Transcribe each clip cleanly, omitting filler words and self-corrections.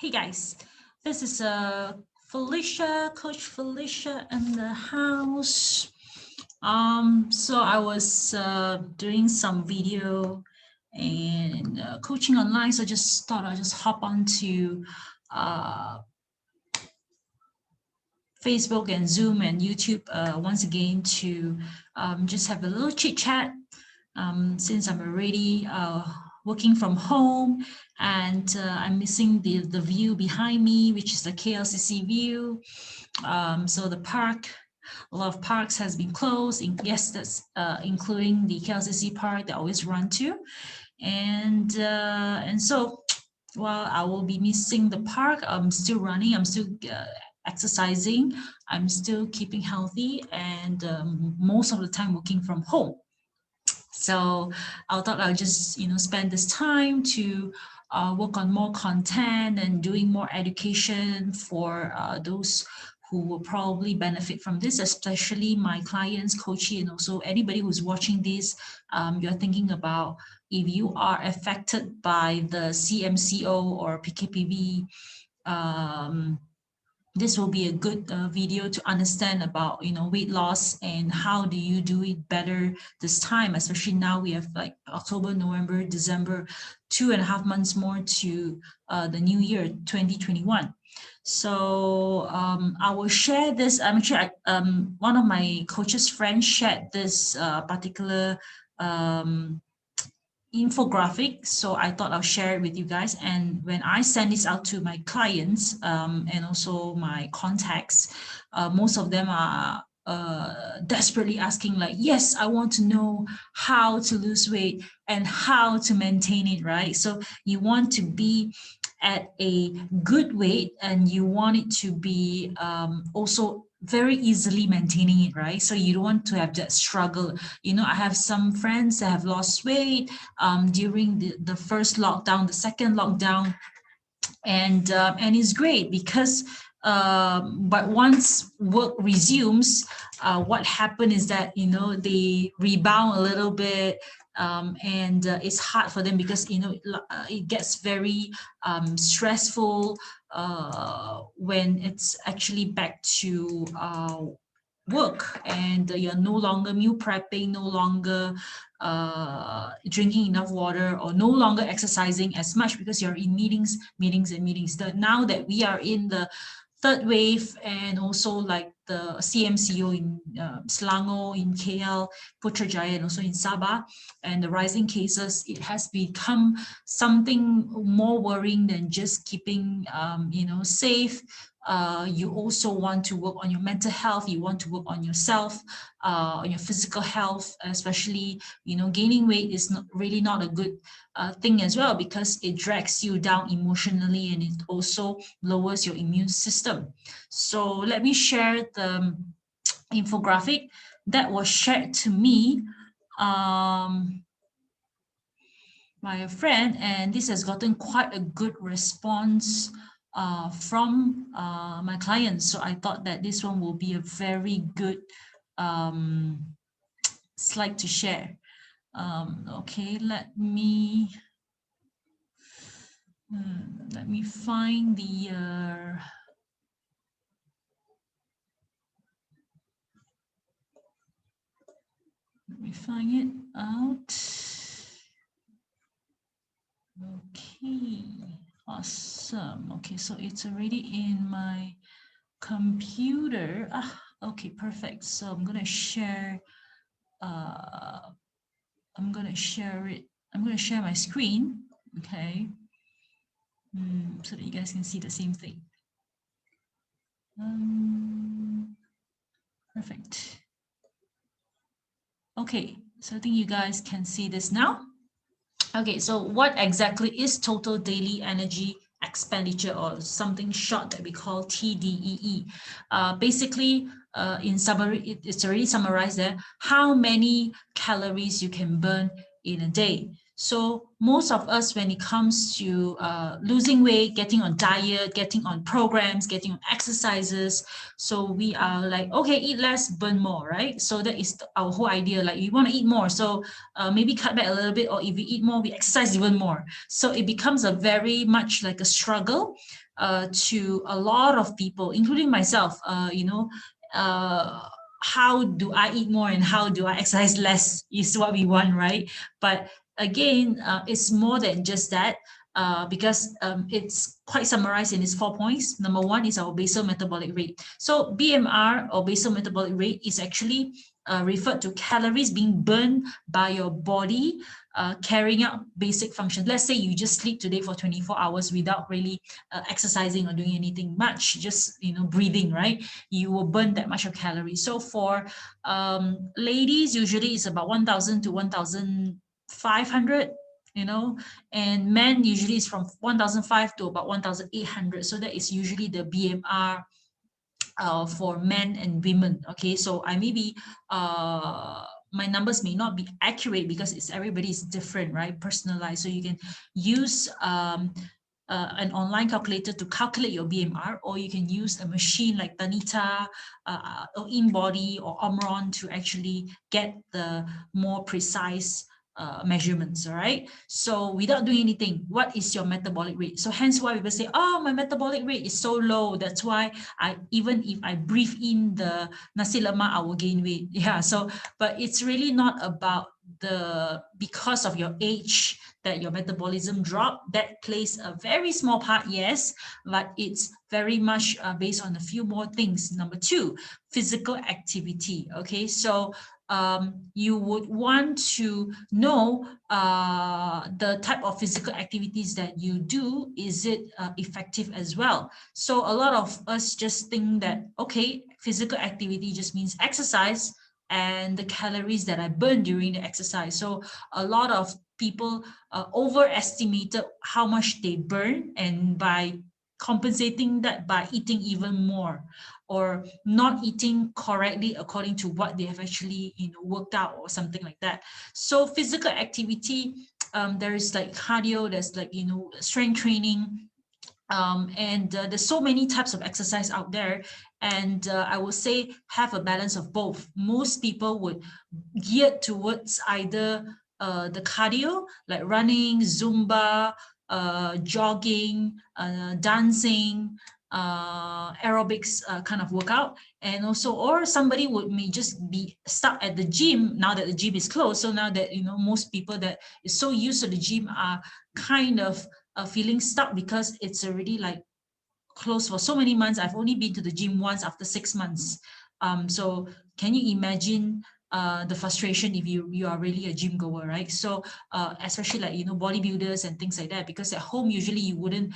Hey guys, this is Felicia, Coach Felicia in the house. So I was doing some video and coaching online, so I just thought I'd just hop onto Facebook and Zoom and YouTube once again to just have a little chit chat since I'm already working from home and I'm missing the view behind me, which is the KLCC view. So the park, a lot of parks has been closed. Yes, that's including the KLCC park that I always run to. And so while I will be missing the park, I'm still running, I'm still exercising, I'm still keeping healthy, and most of the time working from home. So I thought I'll just, spend this time to work on more content and doing more education for those who will probably benefit from this, especially my clients, coachee, and also anybody who's watching this. You're thinking about if you are affected by the CMCO or PKPV, this will be a good video to understand about weight loss and how do you do it better this time, especially now we have like October, November, December, 2.5 months more to the new year 2021. So I will share this. I'm actually one of my coach's friends shared this particular infographic, so I thought I'll share it with you guys. And when I send this out to my clients and also my contacts, most of them are desperately asking like, yes, I want to know how to lose weight and how to maintain it, right? So you want to be at a good weight and you want it to be also very easily maintaining it, right? So you don't want to have that struggle. I have some friends that have lost weight during the first lockdown, the second lockdown, and it's great because but once work resumes, what happened is that they rebound a little bit, and it's hard for them because it gets very stressful when it's actually back to work, and you're no longer meal prepping, no longer drinking enough water, or no longer exercising as much because you're in meetings. Now that we are in the third wave, and also like the CMCO in Selangor, in KL, Putrajaya, and also in Sabah, and the rising cases, it has become something more worrying than just keeping safe. You also want to work on your mental health, you want to work on yourself, on your physical health, especially gaining weight is really not a good thing as well, because it drags you down emotionally and it also lowers your immune system. So let me share the infographic that was shared to me by a friend, and this has gotten quite a good response from my clients. So I thought that this one will be a very good slide to share. Okay, let me find the let me find it out. Okay, awesome. Okay, so it's already in my computer. Okay, perfect. So I'm gonna share I'm gonna share my screen, okay, so that you guys can see the same thing. Perfect. Okay, so I think you guys can see this now. Okay, so what exactly is total daily energy expenditure, or something short that we call TDEE? Basically, in summary, it's already summarized there, how many calories you can burn in a day. So most of us, when it comes to losing weight, getting on diet, getting on programs, getting on exercises, so we are like, okay, eat less, burn more, right? So that is our whole idea. Like, we want to eat more, so maybe cut back a little bit, or if we eat more, we exercise even more. So it becomes a very much like a struggle to a lot of people, including myself. How do I eat more and how do I exercise less is what we want, right? But again, it's more than just that, because it's quite summarized in its 4 points. Number one is our basal metabolic rate. So BMR, or basal metabolic rate, is actually referred to calories being burned by your body carrying out basic functions. Let's say you just sleep today for 24 hours without really exercising or doing anything much, just breathing, right? You will burn that much of calories. So for ladies, usually it's about 1,000 to 1,500, and men usually is from 1,005 to about 1,800. So that is usually the BMR for men and women. Okay, so I may be my numbers may not be accurate because it's everybody is different, right? Personalized. So you can use an online calculator to calculate your BMR, or you can use a machine like Tanita or InBody or Omron to actually get the more precise measurements. All right, so without doing anything, what is your metabolic rate? So hence why people say, oh, my metabolic rate is so low, that's why even if I breathe in the nasi lemak, I will gain weight. Yeah, so but it's really not about because of your age that your metabolism drop. That plays a very small part, yes, but it's very much based on a few more things. Number two, physical activity. Okay, so you would want to know the type of physical activities that you do. Is it effective as well? So a lot of us just think that, okay, physical activity just means exercise and the calories that I burn during the exercise. So a lot of people overestimated how much they burn, and by compensating that by eating even more, or not eating correctly according to what they have actually worked out or something like that. So physical activity, there is like cardio, there's like strength training, and there's so many types of exercise out there, and I would say have a balance of both. Most people would geared towards either the cardio, like running, Zumba, jogging, dancing, aerobics kind of workout, and also, or somebody may just be stuck at the gym now that the gym is closed. So now that most people that is so used to the gym are kind of feeling stuck because it's already like closed for so many months. I've only been to the gym once after 6 months. So can you imagine the frustration if you are really a gym goer, right? So especially like bodybuilders and things like that, because at home usually you wouldn't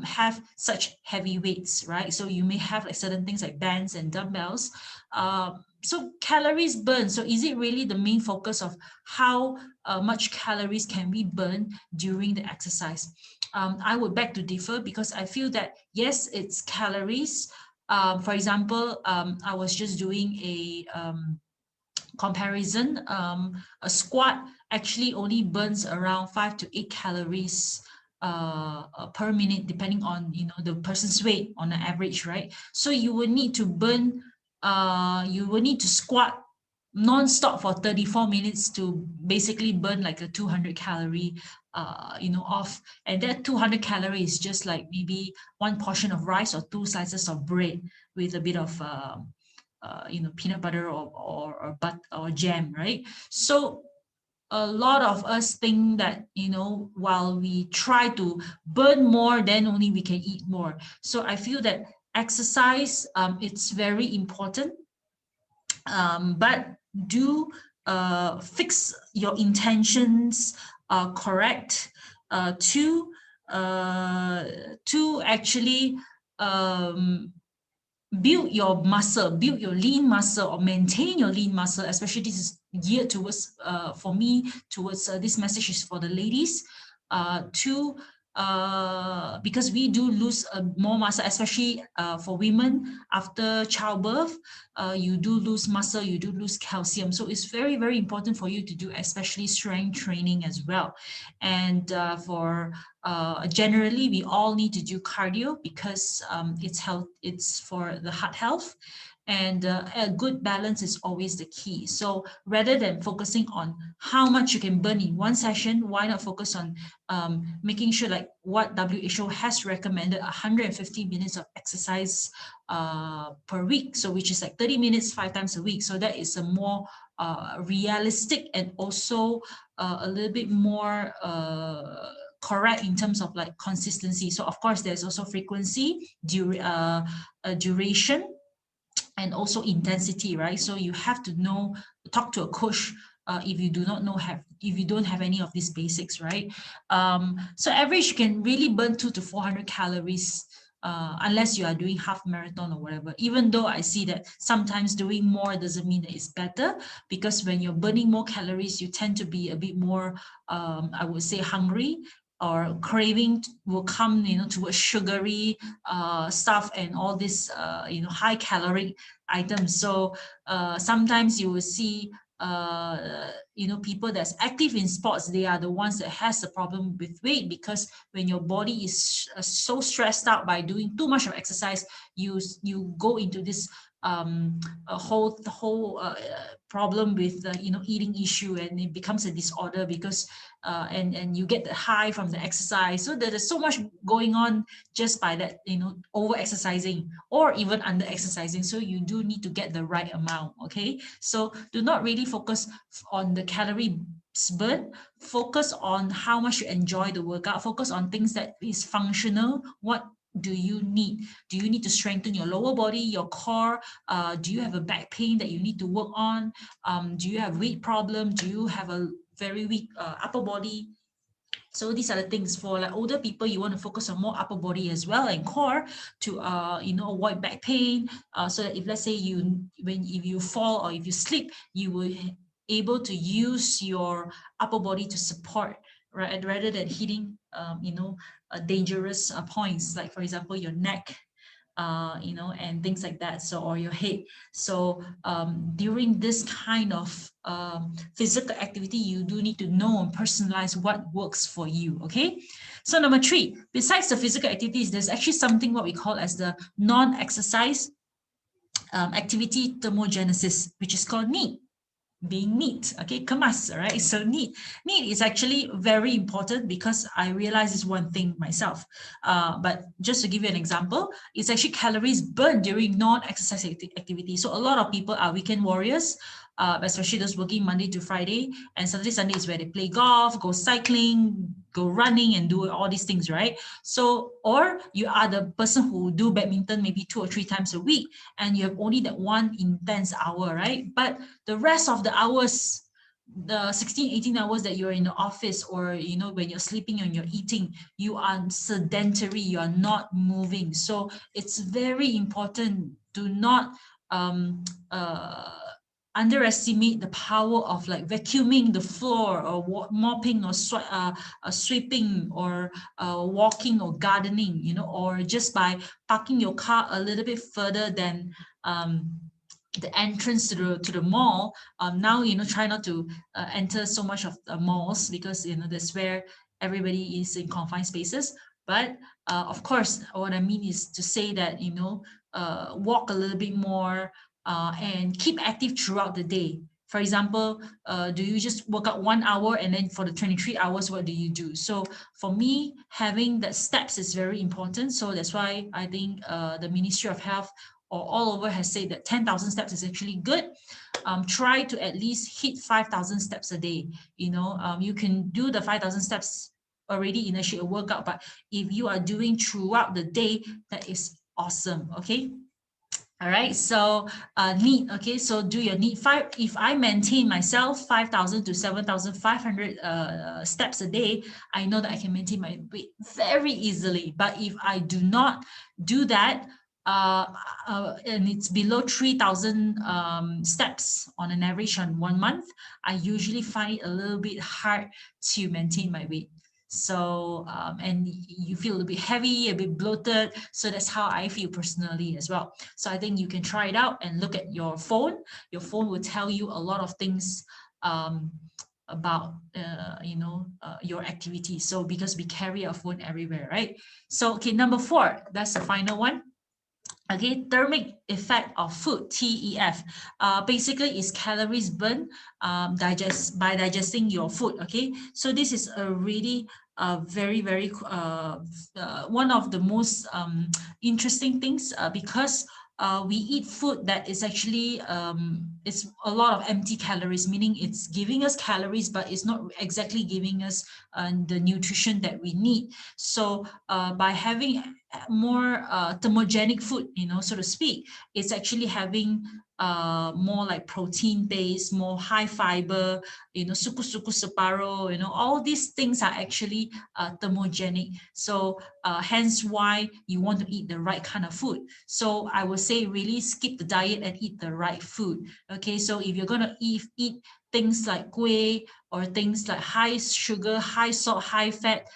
have such heavy weights, right? So you may have like certain things like bands and dumbbells. So calories burned. So is it really the main focus of how much calories can we burn during the exercise? I would beg to differ, because I feel that yes, it's calories. For example, I was just doing a comparison. A squat actually only burns around 5 to 8 calories per minute, depending on the person's weight on an average, right? So you will need to burn, you will need to squat non-stop for 34 minutes to basically burn like a 200 calorie off, and that 200 calories is just like maybe one portion of rice or 2 slices of bread with a bit of peanut butter or jam, right? So a lot of us think that while we try to burn more, then only we can eat more. So I feel that exercise, it's very important, but do fix your intentions correct to actually build your muscle, build your lean muscle, or maintain your lean muscle. Especially this is geared towards, for me, towards this message is for the ladies, to because we do lose more muscle, especially for women after childbirth. You do lose muscle, you do lose calcium. So it's very, very important for you to do, especially strength training as well. And for generally, we all need to do cardio because it's for the heart health. And a good balance is always the key. So rather than focusing on how much you can burn in one session, why not focus on making sure, like what WHO has recommended, 150 minutes of exercise per week. So which is like 30 minutes, 5 times a week. So that is a more realistic and also a little bit more correct in terms of like consistency. So of course, there's also frequency, duration, and also intensity, right? So you have to know, talk to a coach if you do not know, if you don't have any of these basics, right? So average, you can really burn 200 to 400 calories unless you are doing half marathon or whatever. Even though I see that sometimes doing more doesn't mean that it's better, because when you're burning more calories, you tend to be a bit more, I would say, hungry, or craving will come, towards sugary stuff and all this, high caloric items. So sometimes you will see, people that's active in sports, they are the ones that has the problem with weight, because when your body is so stressed out by doing too much of exercise, you go into this a whole problem with eating issue, and it becomes a disorder because and you get the high from the exercise. So there is so much going on just by that, over exercising or even under exercising. So you do need to get the right amount. Okay, so do not really focus on the calorie burn. Focus on how much you enjoy the workout. Focus on things that is functional. What do you need? Do you need to strengthen your lower body, your core? Do you have a back pain that you need to work on? Do you have weight problem? Do you have a very weak upper body? So these are the things. For like older people, you want to focus on more upper body as well and core to avoid back pain. So that if, let's say, if you fall or if you slip, you will able to use your upper body to support, right, rather than hitting dangerous points, like for example your neck, and things like that. So, or your head. So during this kind of physical activity, you do need to know and personalize what works for you. Okay. So number 3, besides the physical activities, there's actually something what we call as the non-exercise activity thermogenesis, which is called NEAT. Being neat, okay, kemas, right? So neat is actually very important, because I realize this one thing myself. But just to give you an example, it's actually calories burned during non-exercise activity. So a lot of people are weekend warriors, especially those working Monday to Friday, and Saturday, Sunday is where they play golf, go cycling, go running, and do all these things, right? So, or you are the person who do badminton maybe 2 or 3 times a week, and you have only that one intense hour, right? But the rest of the hours, the 16, 18 hours that you're in the office, or when you're sleeping and you're eating, you are sedentary, you are not moving. So it's very important. Do not underestimate the power of like vacuuming the floor, or mopping, or sweeping, or walking, or gardening, or just by parking your car a little bit further than the entrance to the mall. Now, try not to enter so much of the malls, because that's where everybody is in confined spaces. But of course, what I mean is to say that walk a little bit more, and keep active throughout the day. For example, do you just work out 1 hour, and then for the 23 hours, what do you do? So for me, having the steps is very important. So that's why I think the Ministry of Health or all over has said that 10,000 steps is actually good. Try to at least hit 5,000 steps a day. You can do the 5,000 steps already initiate a workout, but if you are doing throughout the day, that is awesome. Okay. All right, so NEAT. Okay, so do your NEAT. If I maintain myself 5,000 to 7,500 steps a day, I know that I can maintain my weight very easily. But if I do not do that, and it's below 3,000 steps on an average on 1 month, I usually find it a little bit hard to maintain my weight. So and you feel a bit heavy, a bit bloated. So that's how I feel personally as well. So I think you can try it out and look at your phone. Your phone will tell you a lot of things about your activity. So because we carry our phone everywhere, right? So okay, number 4, that's the final one. Okay, thermic effect of food, TEF, basically is calories burned by digesting your food. Okay, so this is a really very one of the most interesting things because we eat food that is actually it's a lot of empty calories, meaning it's giving us calories, but it's not exactly giving us the nutrition that we need. So by having more thermogenic food, so to speak, it's actually having more like protein based, more high fiber, suku separo, all these things are actually thermogenic. So hence why you want to eat the right kind of food. So I would say really skip the diet and eat the right food. Okay, so if you're going to eat things like kueh or things like high sugar, high salt, high fat,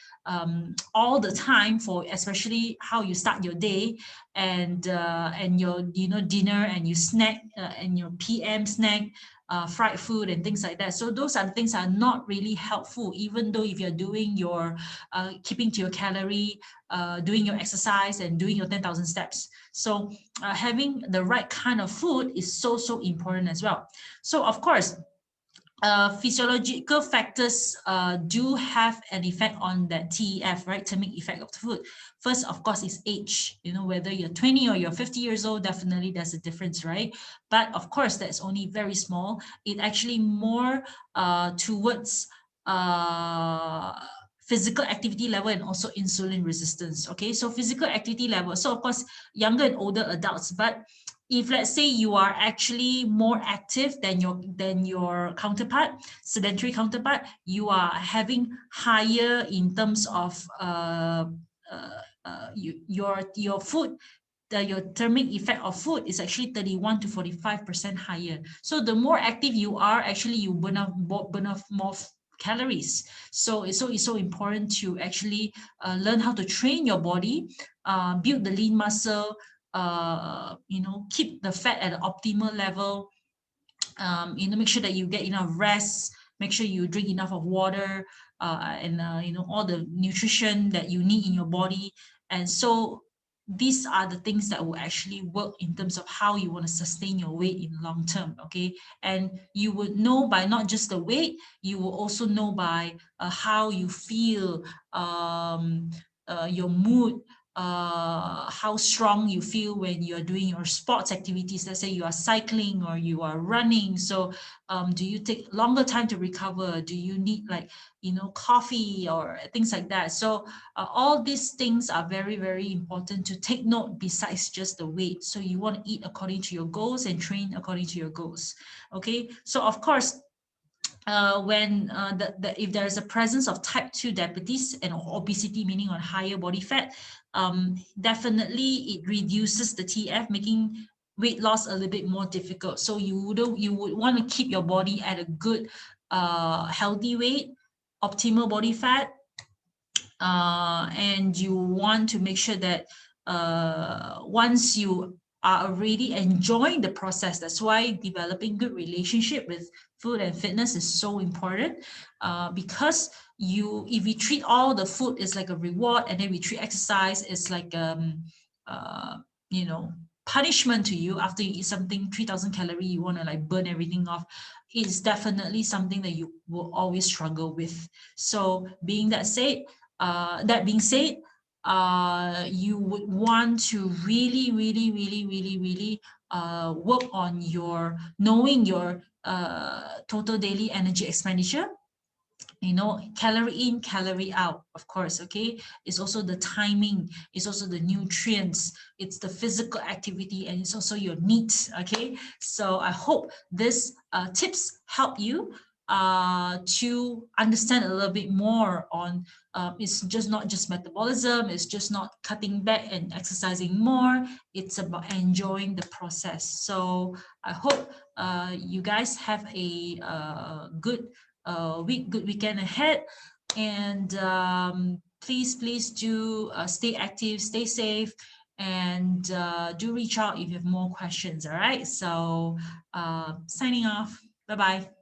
all the time, for especially how you start your day and your dinner and you snack and your PM snack, fried food and things like that. So those are the things that are not really helpful, even though if you're doing your keeping to your calorie, doing your exercise and doing your 10,000 steps. So having the right kind of food is so important as well. So of course, physiological factors do have an effect on that TEF, right? Thermic effect of the food. First, of course, is age. Whether you're 20 or you're 50 years old, definitely there's a difference, right? But of course, that's only very small. It actually more towards physical activity level and also insulin resistance. Okay, so physical activity level. So of course, younger and older adults, but if let's say you are actually more active than your counterpart, sedentary counterpart, you are having higher in terms of your food. Your thermic effect of food is actually 31 to 45% higher. So the more active you are, actually you burn off more calories. So it's so important to actually learn how to train your body, build the lean muscle, keep the fat at an optimal level, make sure that you get enough rest, make sure you drink enough of water, and all the nutrition that you need in your body. And so these are the things that will actually work in terms of how you want to sustain your weight in long term. Okay, and you would know by not just the weight, you will also know by how you feel, your mood, how strong you feel when you're doing your sports activities. Let's say you are cycling or you are running. So do you take longer time to recover? Do you need coffee or things like that? So all these things are very important to take note besides just the weight. So you want to eat according to your goals and train according to your goals. Okay, so of course, when if there is a presence of type 2 diabetes and obesity, meaning on higher body fat, definitely it reduces the TF, making weight loss a little bit more difficult. So you would want to keep your body at a good, healthy weight, optimal body fat, and you want to make sure that once you are already enjoying the process, that's why developing good relationship with food and fitness is so important, because if we treat all the food as like a reward, and then we treat exercise as like uh, you know punishment to you. After you eat something 3,000 calorie, you want to like burn everything off. It's definitely something that you will always struggle with. So that being said, you would want to really work on your knowing your total daily energy expenditure. Calorie in, calorie out, of course. Okay, it's also the timing, it's also the nutrients, it's the physical activity, and it's also your needs. Okay, so I hope this tips help you to understand a little bit more on it's just not just metabolism, it's just not cutting back and exercising more, it's about enjoying the process. So I hope you guys have a good good weekend ahead. And please do stay active, stay safe, and do reach out if you have more questions. All right. So signing off. Bye-bye.